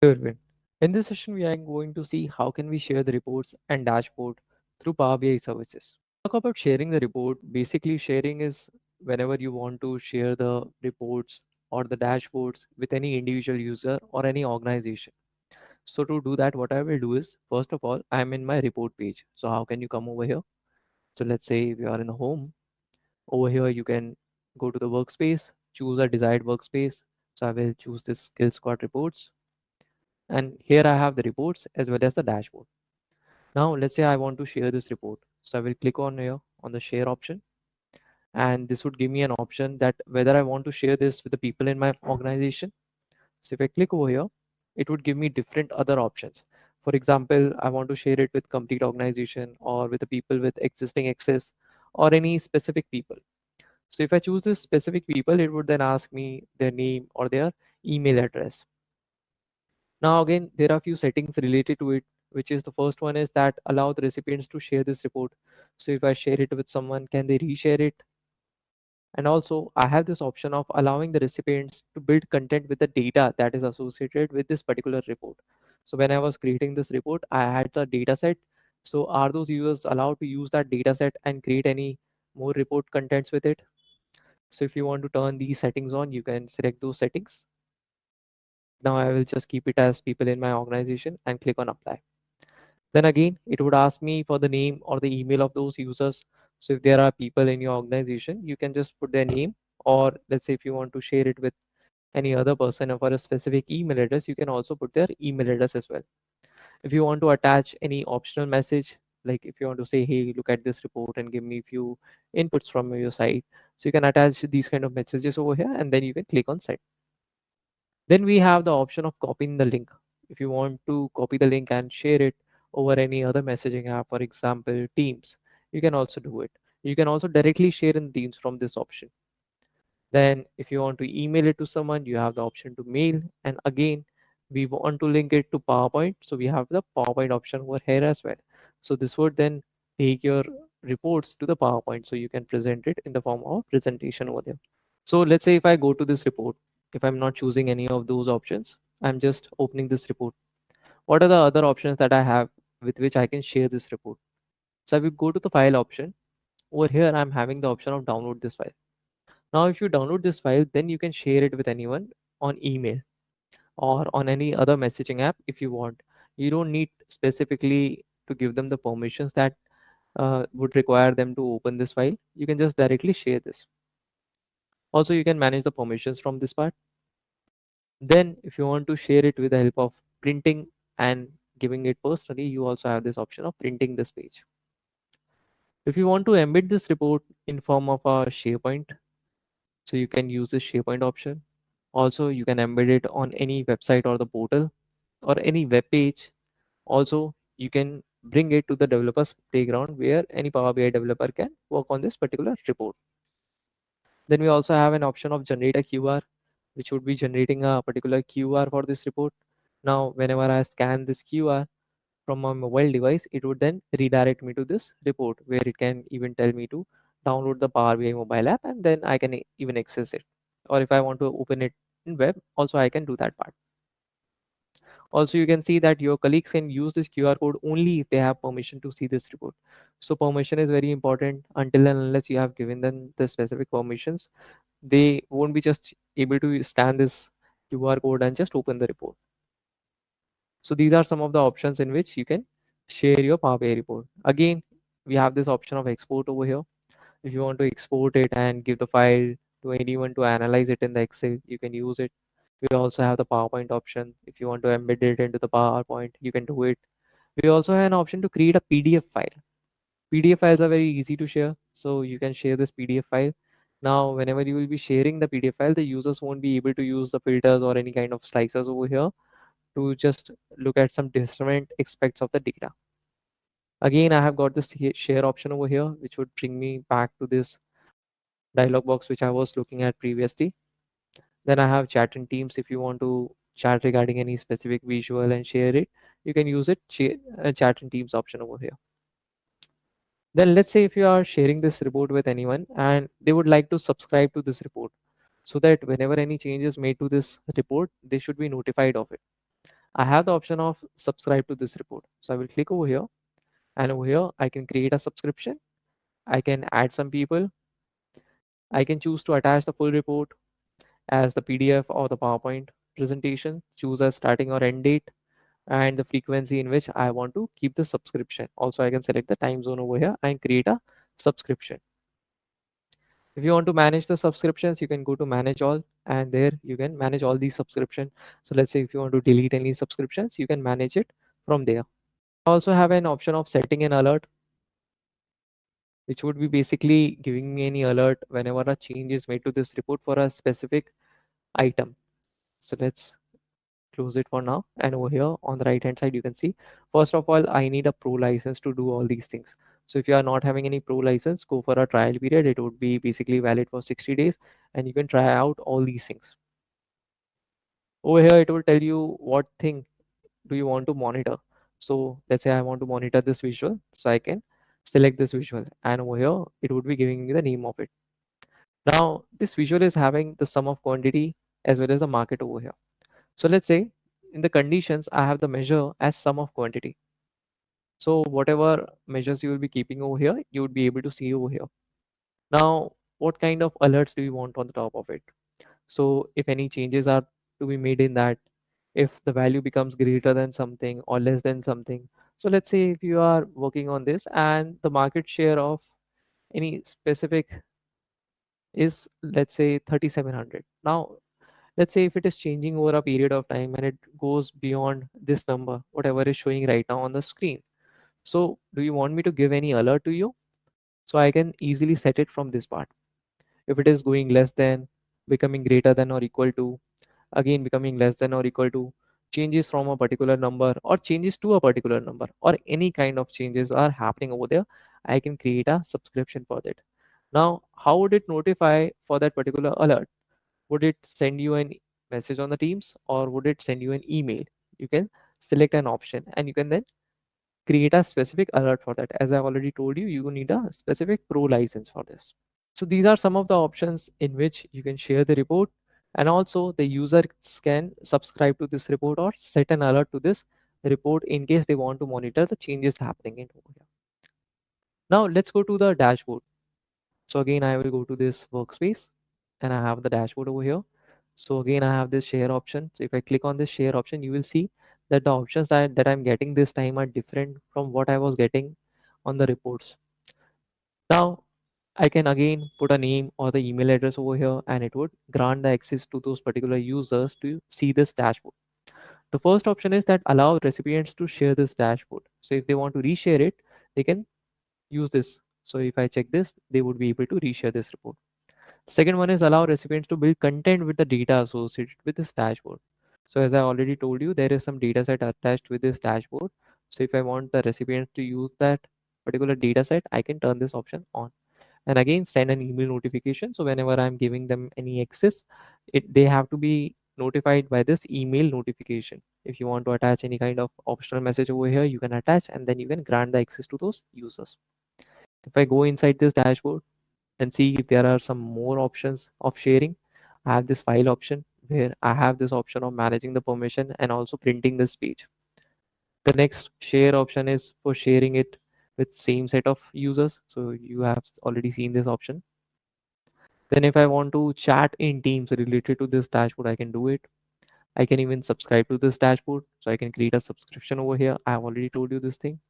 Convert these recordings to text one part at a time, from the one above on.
Hello everyone. In this session, we are going to see how can we share the reports and dashboard through Power BI services. Talk about sharing the report. Basically, sharing is whenever you want to share the reports or the dashboards with any individual user or any organization. So to do that, what I will do is, first of all, I'm in my report page. So how can you come over here? So let's say we are in the home. Over here, you can go to the workspace, choose a desired workspace. So I will choose this skill squad reports. And here I have the reports as well as the dashboard. Now let's say I want to share this report. So I will click on here on the share option, and this would give me an option that whether I want to share this with the people in my organization. So if I click over here, it would give me different other options. For example, I want to share it with complete organization or with the people with existing access or any specific people. So if I choose this specific people, it would then ask me their name or their email address. Now again, there are a few settings related to it, which is the first one is that allow the recipients to share this report. So if I share it with someone, can they reshare it? And also I have this option of allowing the recipients to build content with the data that is associated with this particular report. So when I was creating this report, I had the data set. So are those users allowed to use that data set and create any more report contents with it? So if you want to turn these settings on, you can select those settings. Now I will just keep it as people in my organization and click on apply. Then again, it would ask me for the name or the email of those users. So if there are people in your organization, you can just put their name, or let's say if you want to share it with any other person or for a specific email address, you can also put their email address as well. If you want to attach any optional message, like if you want to say, hey, look at this report and give me a few inputs from your site, so you can attach these kind of messages over here and then you can click on send. Then we have the option of copying the link. If you want to copy the link and share it over any other messaging app, for example, Teams, you can also do it. You can also directly share in Teams from this option. Then if you want to email it to someone, you have the option to mail. And again, we want to link it to PowerPoint. So we have the PowerPoint option over here as well. So this would then take your reports to the PowerPoint so you can present it in the form of presentation over there. So let's say if I go to this report, if I'm not choosing any of those options, I'm just opening this report. What are the other options that I have with which I can share this report? So I will go to the file option. Over here, I'm having the option of download this file. Now, if you download this file, then you can share it with anyone on email or on any other messaging app if you want. You don't need specifically to give them the permissions that would require them to open this file. You can just directly share this. Also, you can manage the permissions from this part. Then if you want to share it with the help of printing and giving it personally, you also have this option of printing this page. If you want to embed this report in form of a SharePoint, so you can use this SharePoint option. Also, you can embed it on any website or the portal or any web page. Also, you can bring it to the developers playground where any Power BI developer can work on this particular report. Then we also have an option of generate a QR, which would be generating a particular QR for this report. Now, whenever I scan this QR from my mobile device, it would then redirect me to this report where it can even tell me to download the Power BI mobile app and then I can even access it. Or if I want to open it in web, also I can do that part. Also, you can see that your colleagues can use this QR code only if they have permission to see this report. So permission is very important. Until and unless you have given them the specific permissions, they won't be just able to scan this QR code and just open the report. So these are some of the options in which you can share your Power BI report. Again, we have this option of export over here. If you want to export it and give the file to anyone to analyze it in the Excel, you can use it. We also have the PowerPoint option. If you want to embed it into the PowerPoint, you can do it. We also have an option to create a PDF file. PDF files are very easy to share, so you can share this PDF file. Now, whenever you will be sharing the PDF file, the users won't be able to use the filters or any kind of slicers over here to just look at some different aspects of the data. Again, I have got this share option over here, which would bring me back to this dialog box which I was looking at previously. Then I have chat in Teams. If you want to chat regarding any specific visual and share it, you can use it chat in Teams option over here. Then let's say if you are sharing this report with anyone and they would like to subscribe to this report so that whenever any changes made to this report, they should be notified of it. I have the option of subscribe to this report. So I will click over here, and over here I can create a subscription. I can add some people. I can choose to attach the full report as the PDF or the PowerPoint presentation, choose a starting or end date, and the frequency in which I want to keep the subscription. Also, I can select the time zone over here and create a subscription. If you want to manage the subscriptions, you can go to manage all, and there you can manage all these subscriptions. So let's say if you want to delete any subscriptions, you can manage it from there. I also have an option of setting an alert, which would be basically giving me any alert whenever a change is made to this report for a specific item. So let's close it for now, and over here on the right hand side you can see, first of all, I need a pro license to do all these things. So if you are not having any pro license, go for a trial period. It would be basically valid for 60 days, and you can try out all these things. Over here it will tell you what thing do you want to monitor. So let's say I want to monitor this visual, so I can select this visual, and over here it would be giving me the name of it. Now this visual is having the sum of quantity as well as the market over here. So let's say in the conditions, I have the measure as sum of quantity. So whatever measures you will be keeping over here, you would be able to see over here. Now, what kind of alerts do you want on the top of it? So if any changes are to be made in that, if the value becomes greater than something or less than something. So let's say if you are working on this and the market share of any specific is, let's say, 3700. Now let's say if it is changing over a period of time and it goes beyond this number, whatever is showing right now on the screen. So do you want me to give any alert to you? So I can easily set it from this part. If it is going less than, becoming greater than or equal to, again becoming less than or equal to, changes from a particular number or changes to a particular number, or any kind of changes are happening over there, I can create a subscription for that. Now how would it notify for that particular alert? Would it send you an message on the Teams, or would it send you an email? You can select an option, and you can then create a specific alert for that. As I've already told you, you need a specific pro license for this. So these are some of the options in which you can share the report, and also the users can subscribe to this report or set an alert to this report in case they want to monitor the changes happening in over here. Now let's go to the dashboard. So again, I will go to this workspace, and I have the dashboard over here. So again, I have this share option. So if I click on this share option, you will see that the options that I'm getting this time are different from what I was getting on the reports. Now I can again put a name or the email address over here, and it would grant the access to those particular users to see this dashboard. The first option is that allow recipients to share this dashboard. So if they want to reshare it, they can use this. So if I check this, they would be able to reshare this report. Second one is allow recipients to build content with the data associated with this dashboard. So as I already told you, there is some data set attached with this dashboard. So if I want the recipients to use that particular data set, I can turn this option on. And again, send an email notification. So whenever I'm giving them any access, they have to be notified by this email notification. If you want to attach any kind of optional message over here, you can attach, and then you can grant the access to those users. If I go inside this dashboard and see if there are some more options of sharing, I have this file option where I have this option of managing the permission and also printing this page. The next share option is for sharing it with same set of users. So you have already seen this option. Then if I want to chat in Teams related to this dashboard, I can do it. I can even subscribe to this dashboard. So I can create a subscription over here. I have already told you this thing.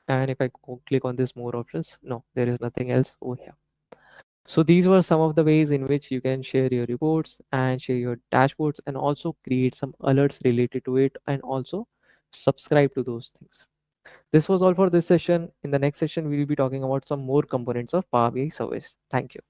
And if I click on this more options, no, there is nothing else over here. So these were some of the ways in which you can share your reports and share your dashboards, and also create some alerts related to it, and also subscribe to those things. This was all for this session. In the next session, we will be talking about some more components of Power BI service. Thank you.